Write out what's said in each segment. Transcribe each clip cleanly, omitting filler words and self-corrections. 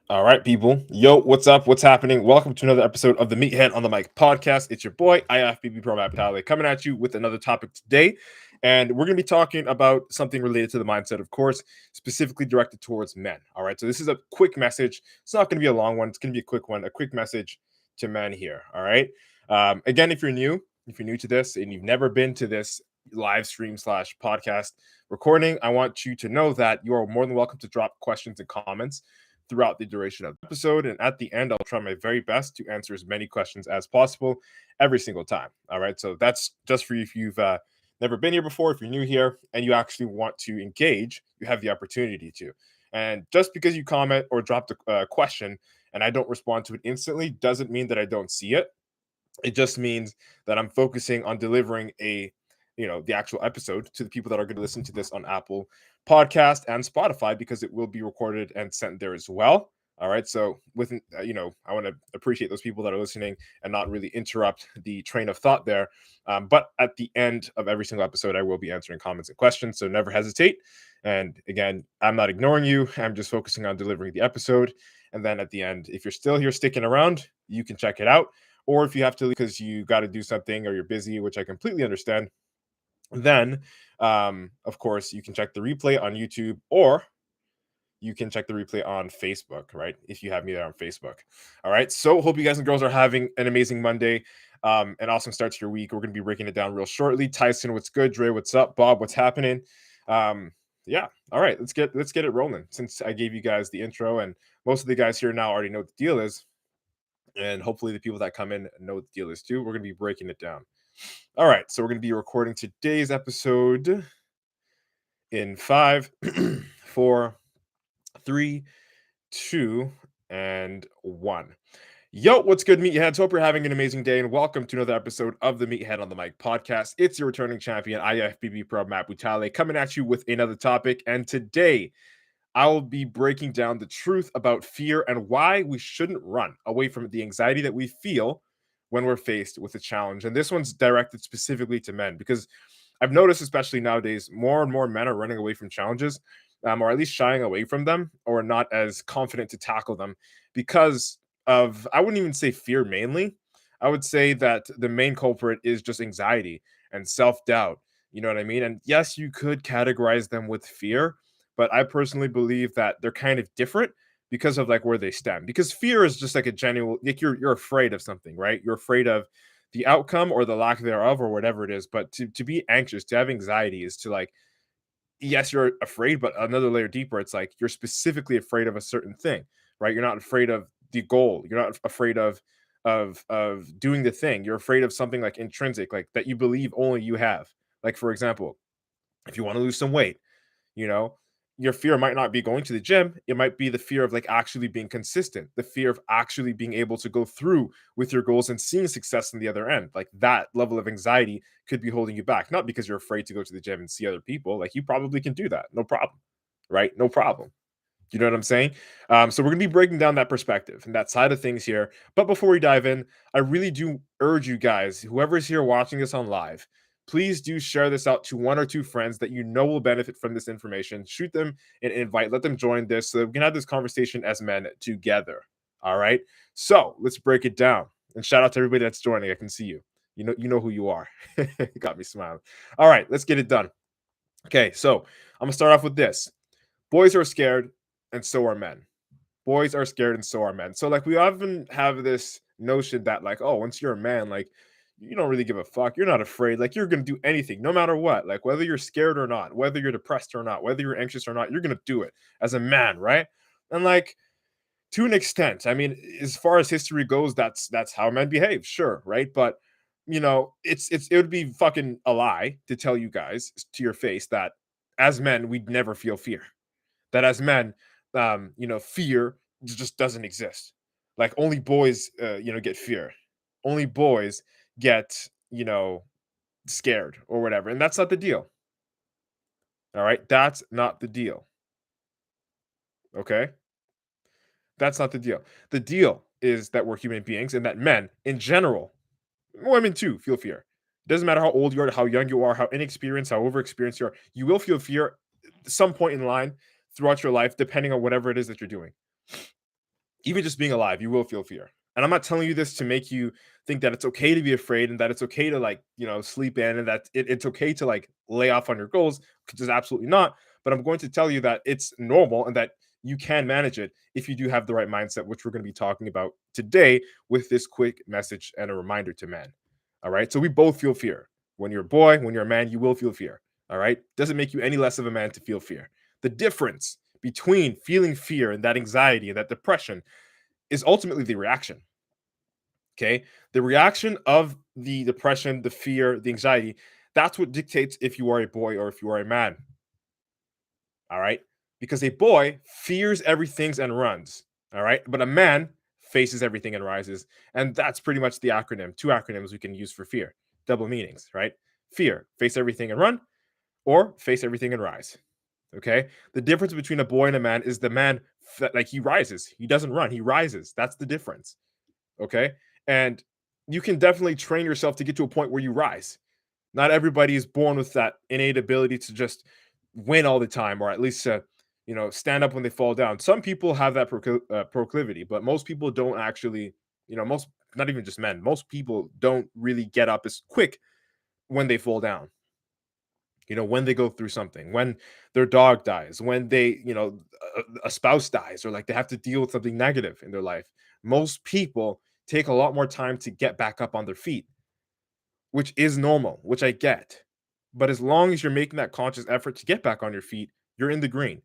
All right, people. Yo, what's up? What's happening? Welcome to another episode of the Meathead on the Mic podcast. It's your boy, IFBB PRO coming at you with another topic today. And we're going to be talking about something related to the mindset, of course, specifically directed towards men. All right. So this is a quick message. It's not going to be a long one. It's going to be a quick one, a quick message to men here. All right. Again, if you're new to this and you've never been to this live stream slash podcast recording, I want you to know that you are more than welcome to drop questions and comments throughout the duration of the episode. And at the end, I'll try my very best to answer as many questions as possible every single time. All right. So that's just for you if you've never been here before, if you're new here and you actually want to engage, you have the opportunity to. And just because you comment or drop the question and I don't respond to it instantly doesn't mean that I don't see it. It just means that I'm focusing on delivering the actual episode to the people that are going to listen to this on Apple Podcast and Spotify, because it will be recorded and sent there as well. All right. So I want to appreciate those people that are listening and not really interrupt the train of thought there. But at the end of every single episode, I will be answering comments and questions. So never hesitate. And again, I'm not ignoring you. I'm just focusing on delivering the episode. And then at the end, if you're still here sticking around, you can check it out. Or if you have to because you got to do something or you're busy, which I completely understand, then of course you can check the replay on YouTube, or you can check the replay on Facebook, right? If you have me there on Facebook. All right. So hope you guys and girls are having an amazing Monday. An awesome start to your week. We're going to be breaking it down real shortly. Tyson, what's good? Dre, what's up? Bob, what's happening? Yeah. All right. Let's get it rolling. Since I gave you guys the intro and most of the guys here now already know what the deal is, and hopefully the people that come in know what the deal is too. We're going to be breaking it down. All right, so we're going to be recording today's episode in 5, 4, 3, 2, and 1. Yo, what's good, Meatheads? Hope you're having an amazing day, and welcome to another episode of the Meathead on the Mic podcast. It's your returning champion, IFBB PRO Matt Butale, coming at you with another topic, and today I will be breaking down the truth about fear and why we shouldn't run away from the anxiety that we feel when we're faced with a challenge. And this one's directed specifically to men, because I've noticed, especially nowadays, more and more men are running away from challenges, or at least shying away from them, or not as confident to tackle them because of, I wouldn't even say fear mainly. I would say that the main culprit is just anxiety and self doubt. You know what I mean? And yes, you could categorize them with fear, but I personally believe that they're kind of different because of like where they stem. Because fear is just like a genuine, like you're afraid of something, right? You're afraid of the outcome or the lack thereof or whatever it is. But to be anxious, to have anxiety is to like, yes, you're afraid, but another layer deeper, it's like you're specifically afraid of a certain thing, right? You're not afraid of the goal. You're not afraid of doing the thing. You're afraid of something like intrinsic, like that you believe only you have. Like for example, if you want to lose some weight, you know, your fear might not be going to the gym. It might be the fear of like actually being consistent, the fear of actually being able to go through with your goals and seeing success in the other end. Like that level of anxiety could be holding you back, not because you're afraid to go to the gym and see other people. Like you probably can do that. No problem. Right. No problem. You know what I'm saying? So we're going to be breaking down that perspective and that side of things here. But before we dive in, I really do urge you guys, whoever's here watching this on live, please do share this out to one or two friends that you know will benefit from this information. Shoot them an invite, let them join this so that we can have this conversation as men together. All right. So let's break it down. And shout out to everybody that's joining. I can see you. You know who you are. Got me smiling. All right, let's get it done. Okay, so I'm gonna start off with this. Boys are scared, and so are men. Boys are scared, and so are men. So like we often have this notion that like, oh, once you're a man, like you don't really give a fuck. You're not afraid. Like you're gonna do anything, no matter what. Like whether you're scared or not, whether you're depressed or not, whether you're anxious or not, you're gonna do it as a man, right? And like to an extent, I mean, as far as history goes, that's how men behave, sure, right? But it would be fucking a lie to tell you guys to your face that as men we'd never feel fear. That as men, fear just doesn't exist. Like only boys, get fear. Only boys get, scared or whatever, and that's not the deal. All right, that's not the deal. Okay, that's not the deal. The deal is that we're human beings and that men, in general, women too, feel fear. It doesn't matter how old you are, how young you are, how inexperienced, how overexperienced you are. You will feel fear at some point in line throughout your life, depending on whatever it is that you're doing. Even just being alive, you will feel fear. And I'm not telling you this to make you think that it's okay to be afraid and that it's okay to like, sleep in and that it's okay to like lay off on your goals, because it's absolutely not. But I'm going to tell you that it's normal and that you can manage it if you do have the right mindset, which we're going to be talking about today with this quick message and a reminder to men. All right. So we both feel fear. When you're a boy, when you're a man, you will feel fear. All right. Doesn't make you any less of a man to feel fear. The difference between feeling fear and that anxiety and that depression is ultimately the reaction. Okay. The reaction of the depression, the fear, the anxiety, that's what dictates if you are a boy or if you are a man. All right. Because a boy fears everything and runs. All right. But a man faces everything and rises. And that's pretty much the acronym. Two acronyms we can use for fear, double meanings, right? Fear, face everything and run, or face everything and rise. Okay. The difference between a boy and a man is the man, like he rises. He doesn't run, he rises. That's the difference. Okay. And you can definitely train yourself to get to a point where you rise. Not everybody is born with that innate ability to just win all the time, or at least stand up when they fall down. Some people have that proclivity, but most people don't actually. Most, not even just men. Most people don't really get up as quick when they fall down. When they go through something, when their dog dies, when they, a spouse dies, or like they have to deal with something negative in their life. Most people take a lot more time to get back up on their feet, which is normal, which I get. But as long as you're making that conscious effort to get back on your feet, you're in the green.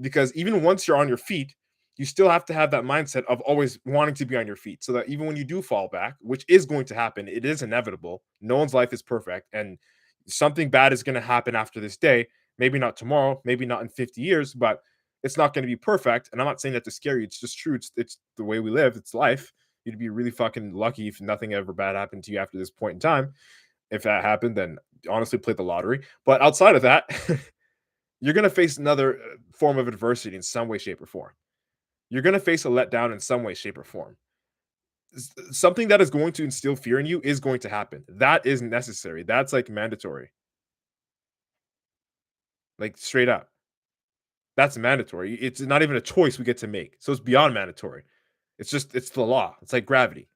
Because even once you're on your feet, you still have to have that mindset of always wanting to be on your feet, so that even when you do fall back, which is going to happen, it is inevitable. No one's life is perfect, and something bad is going to happen after this day. Maybe not tomorrow, maybe not in 50 years, but it's not going to be perfect. And I'm not saying that to scare you. It's just true. It's the way we live. It's life. You'd be really fucking lucky if nothing ever bad happened to you after this point in time. If that happened, then honestly play the lottery. But outside of that, you're going to face another form of adversity in some way, shape, or form. You're going to face a letdown in some way, shape, or form. Something that is going to instill fear in you is going to happen. That is necessary. That's like mandatory. Like straight up. That's mandatory. It's not even a choice we get to make. So it's beyond mandatory. It's the law. It's like gravity,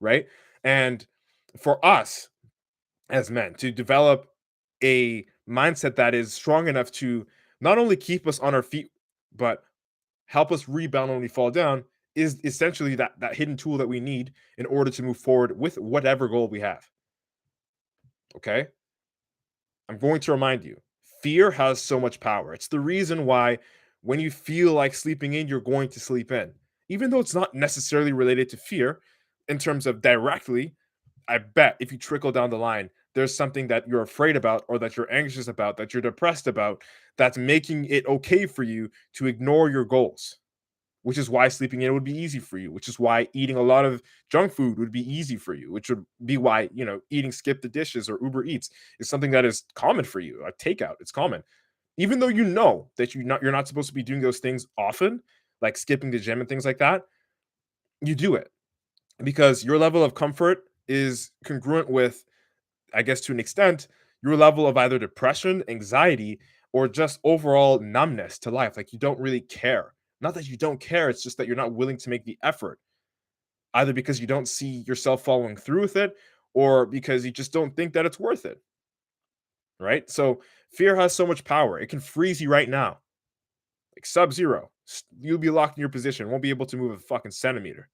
right? And for us as men to develop a mindset that is strong enough to not only keep us on our feet, but help us rebound when we fall down is essentially that hidden tool that we need in order to move forward with whatever goal we have. Okay? I'm going to remind you, fear has so much power. It's the reason why when you feel like sleeping in, you're going to sleep in. Even though it's not necessarily related to fear in terms of directly, I bet if you trickle down the line, there's something that you're afraid about or that you're anxious about, that you're depressed about, that's making it okay for you to ignore your goals, which is why sleeping in would be easy for you, which is why eating a lot of junk food would be easy for you, which would be why, eating skip the dishes or Uber Eats is something that is common for you. A takeout, it's common. Even though you know that you're not supposed to be doing those things often, like skipping the gym and things like that, you do it because your level of comfort is congruent with, I guess, to an extent, your level of either depression, anxiety, or just overall numbness to life. Like you don't really care. Not that you don't care, it's just that you're not willing to make the effort, either because you don't see yourself following through with it or because you just don't think that it's worth it. Right. So fear has so much power. It can freeze you right now, like sub zero. You'll be locked in your position, won't be able to move a fucking centimeter.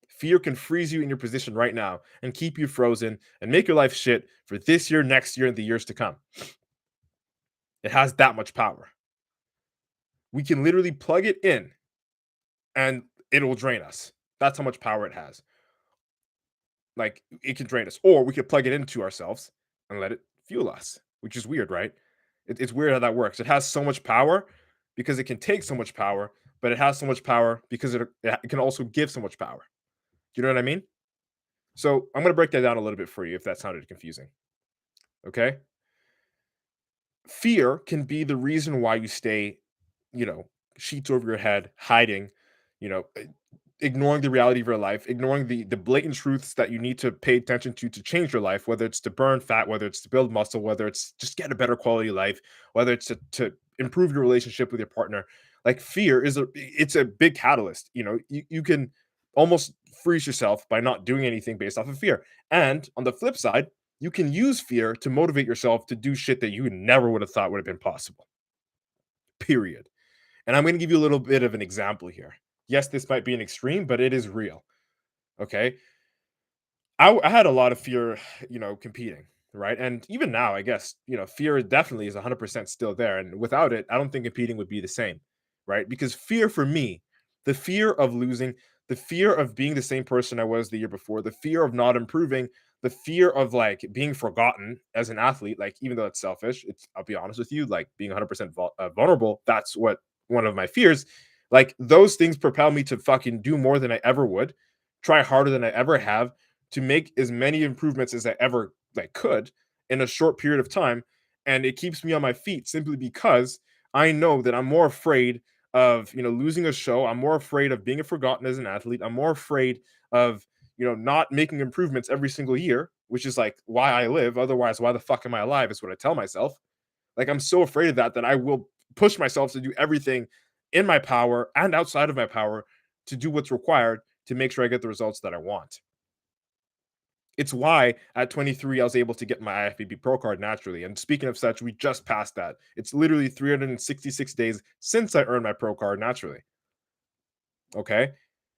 Fear can freeze you in your position right now and keep you frozen and make your life shit for this year, next year, and the years to come. It has that much power. We can literally plug it in and it'll drain us. That's how much power it has. Like it can drain us, or we could plug it into ourselves and let it fuel us, which is weird, right? It's weird how that works. It has so much power because it can take so much power, but it has so much power because it can also give so much power. Do you know what I mean? So I'm going to break that down a little bit for you if that sounded confusing. Okay. Fear can be the reason why you stay, you know, sheets over your head, hiding, you know, ignoring the reality of your life, ignoring the blatant truths that you need to pay attention to change your life, whether it's to burn fat, whether it's to build muscle, whether it's just get a better quality life, whether it's to improve your relationship with your partner. Like fear is it's a big catalyst. You can almost freeze yourself by not doing anything based off of fear. And on the flip side, you can use fear to motivate yourself to do shit that you never would have thought would have been possible. Period. And I'm going to give you a little bit of an example here. Yes, this might be an extreme, but it is real. Okay. I had a lot of fear, competing, right? And even now, I guess, fear definitely is 100% still there. And without it, I don't think competing would be the same, right? Because fear for me, the fear of losing, the fear of being the same person I was the year before, the fear of not improving, the fear of like being forgotten as an athlete, like even though it's selfish, I'll be honest with you, like being 100% vulnerable, that's what one of my fears, like those things propel me to fucking do more than I ever would, try harder than I ever have, to make as many improvements as I ever like could in a short period of time. And it keeps me on my feet simply because I know that I'm more afraid of, losing a show. I'm more afraid of being forgotten as an athlete. I'm more afraid of, not making improvements every single year, which is like why I live. Otherwise, why the fuck am I alive? Is what I tell myself. Like I'm so afraid of that I will push myself to do everything in my power and outside of my power to do what's required to make sure I get the results that I want. It's why at 23 I was able to get my IFBB Pro card naturally. And speaking of such, we just passed that. It's literally 366 days since I earned my Pro card naturally. Okay?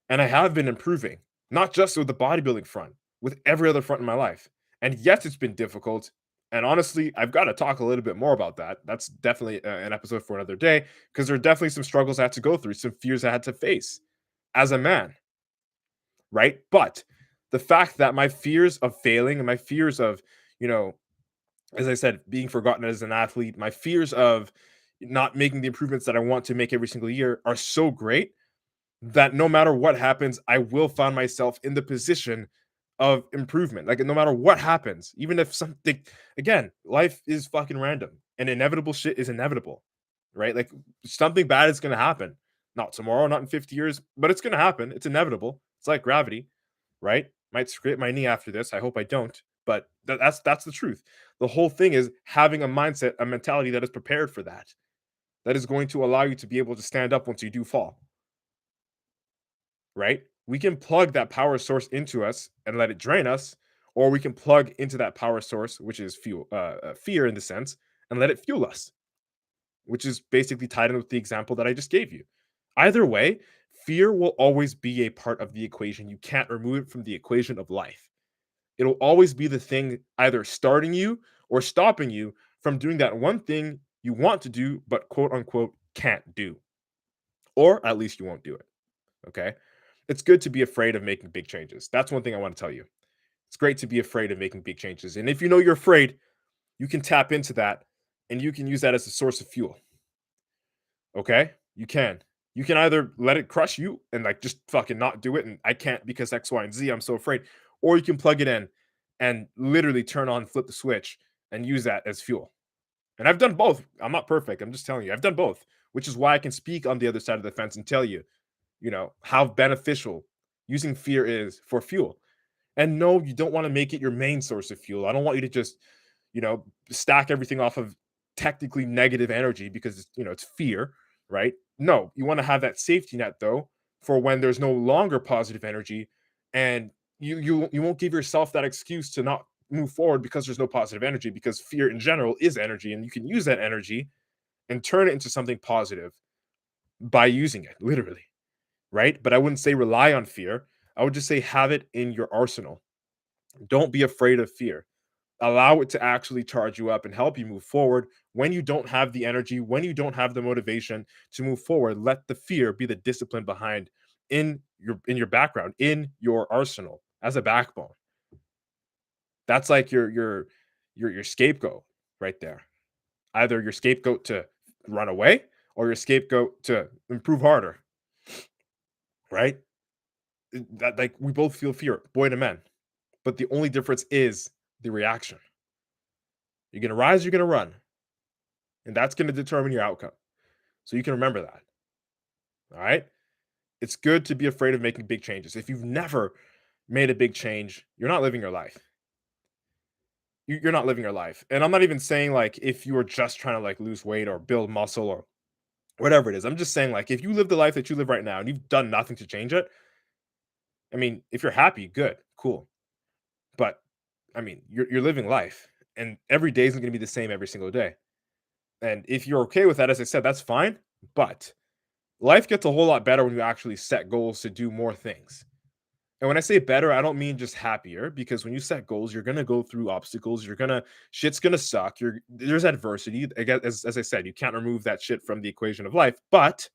And I have been improving, not just with the bodybuilding front, with every other front in my life. And yes, it's been difficult. And honestly, I've got to talk a little bit more about that. That's definitely an episode for another day because there are definitely some struggles I had to go through, some fears I had to face as a man, right? But the fact that my fears of failing and my fears of, you know, as I said, being forgotten as an athlete, my fears of not making the improvements that I want to make every single year are so great that no matter what happens, I will find myself in the position of improvement. Like no matter what happens, even if something, again, life is fucking random and inevitable shit is inevitable, right? Like something bad is going to happen. Not tomorrow, not in 50 years, but it's going to happen. It's inevitable. It's like gravity, right? Might scrape my knee after this. I hope I don't, but that's the truth. The whole thing is having a mindset, a mentality that is prepared for that. That is going to allow you to be able to stand up once you do fall, right? We can plug that power source into us and let it drain us, or we can plug into that power source, which is fear in the sense, and let it fuel us, which is basically tied in with the example that I just gave you. Either way, fear will always be a part of the equation. You can't remove it from the equation of life. It'll always be the thing either starting you or stopping you from doing that one thing you want to do, but quote unquote can't do, or at least you won't do it. Okay. It's good to be afraid of making big changes. That's one thing I want to tell you. It's great to be afraid of making big changes. And if you know you're afraid, you can tap into that and you can use that as a source of fuel. Okay? You can. You can either let it crush you and like just fucking not do it. And I can't because X, Y, and Z. I'm so afraid. Or you can plug it in and literally turn on, flip the switch and use that as fuel. And I've done both. I'm not perfect. I'm just telling you, I've done both, which is why I can speak on the other side of the fence and tell you, how beneficial using fear is for fuel. And no, you don't want to make it your main source of fuel. I don't want you to just, stack everything off of technically negative energy because it's fear, right? No, you want to have that safety net though for when there's no longer positive energy and you won't give yourself that excuse to not move forward because there's no positive energy, because fear in general is energy and you can use that energy and turn it into something positive by using it literally, right? But I wouldn't say rely on fear. I would just say have it in your arsenal. Don't be afraid of fear. Allow it to actually charge you up and help you move forward. When you don't have the energy, when you don't have the motivation to move forward, let the fear be the discipline behind in your background, in your arsenal as a backbone. That's like your scapegoat right there. Either your scapegoat to run away or your scapegoat to improve harder, right? That like we both feel fear, boy to men, but the only difference is the reaction. You're gonna rise, you're gonna run, and that's gonna determine your outcome. So you can remember that. All right. It's good to be afraid of making big changes. If you've never made a big change, you're not living your life. you're not living your life. And I'm not even saying like if you were just trying to like lose weight or build muscle or whatever it is. I'm just saying like if you live the life that you live right now and you've done nothing to change it, I mean, if you're happy, good, cool. But I mean, you're living life, and every day isn't going to be the same every single day. And if you're okay with that, as I said, that's fine. But life gets a whole lot better when you actually set goals to do more things. And when I say better, I don't mean just happier, because when you set goals, you're gonna go through obstacles. Shit's gonna suck. There's adversity. Again, as I said, you can't remove that shit from the equation of life, but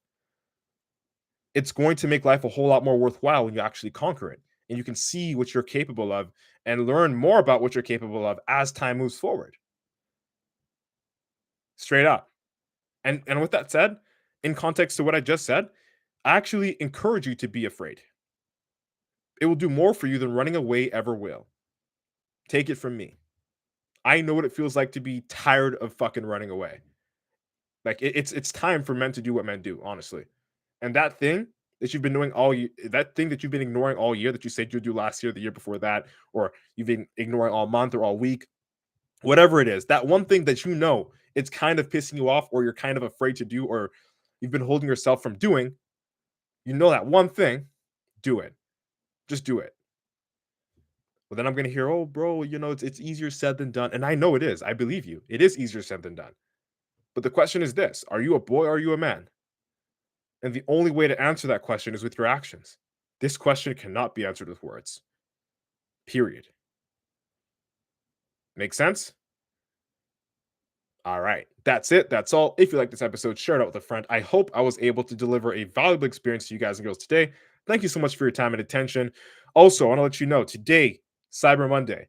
it's going to make life a whole lot more worthwhile when you actually conquer it. And you can see what you're capable of and learn more about what you're capable of as time moves forward. Straight up. And with that said, in context to what I just said, I actually encourage you to be afraid. It will do more for you than running away ever will. Take it from me. I know what it feels like to be tired of fucking running away. Like it's time for men to do what men do, honestly. And that thing that you've been doing all year, that thing that you've been ignoring all year that you said you'd do last year, the year before that, or you've been ignoring all month or all week, whatever it is, that one thing that you know it's kind of pissing you off, or you're kind of afraid to do, or you've been holding yourself from doing, you know that one thing, do it. Just do it. But then I'm gonna hear, oh, bro, it's easier said than done. And I know it is. I believe you. It is easier said than done. But the question is this: are you a boy or are you a man? And the only way to answer that question is with your actions. This question cannot be answered with words. Period. Make sense? All right. That's it. That's all. If you like this episode, share it out with a friend. I hope I was able to deliver a valuable experience to you guys and girls today. Thank you so much for your time and attention. Also, I want to let you know today, Cyber Monday,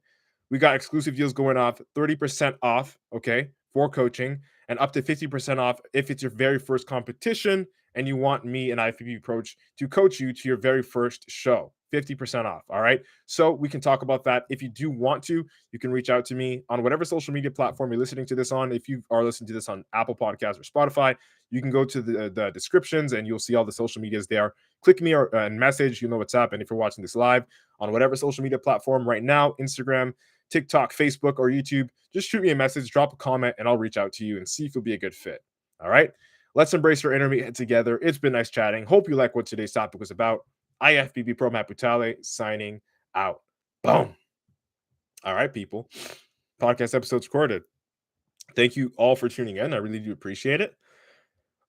we got exclusive deals going off, 30% off, okay, for coaching, and up to 50% off if it's your very first competition and you want me and IFBB Pro to coach you to your very first show. 50% off. All right. So we can talk about that. If you do want to, you can reach out to me on whatever social media platform you're listening to this on. If you are listening to this on Apple Podcasts or Spotify, you can go to the descriptions and you'll see all the social medias there. Click me and message, you know what's up. And if you're watching this live on whatever social media platform right now, Instagram, TikTok, Facebook, or YouTube, just shoot me a message, drop a comment, and I'll reach out to you and see if you'll be a good fit. All right. Let's embrace our intermediate together. It's been nice chatting. Hope you like what today's topic was about. IFBB Pro Matt Butale signing out. Boom. All right, people. Podcast episode's recorded. Thank you all for tuning in. I really do appreciate it.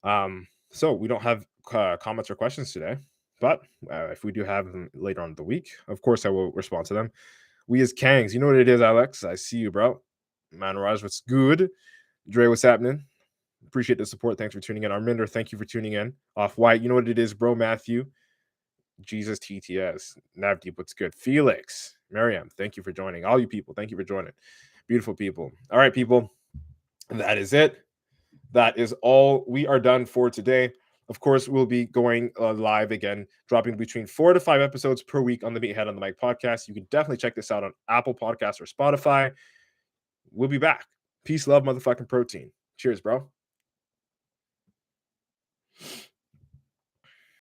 So we don't have comments or questions today, but if we do have them later on in the week, of course I will respond to them. We as Kangs, you know what it is, Alex. I see you, bro. Man, Raj, what's good? Dre, what's happening? Appreciate the support. Thanks for tuning in. Arminder, thank you for tuning in. Off White, you know what it is, bro. Matthew, Jesus TTS, Navdeep, what's good? Felix, Miriam, thank you for joining. All you people, thank you for joining. Beautiful people. All right, people, that is it. That is all. We are done for today. Of course, we'll be going live again, dropping between 4 to 5 episodes per week on the Meathead on the Mic podcast. You can definitely check this out on Apple Podcasts or Spotify. We'll be back. Peace, love, motherfucking protein. Cheers, bro.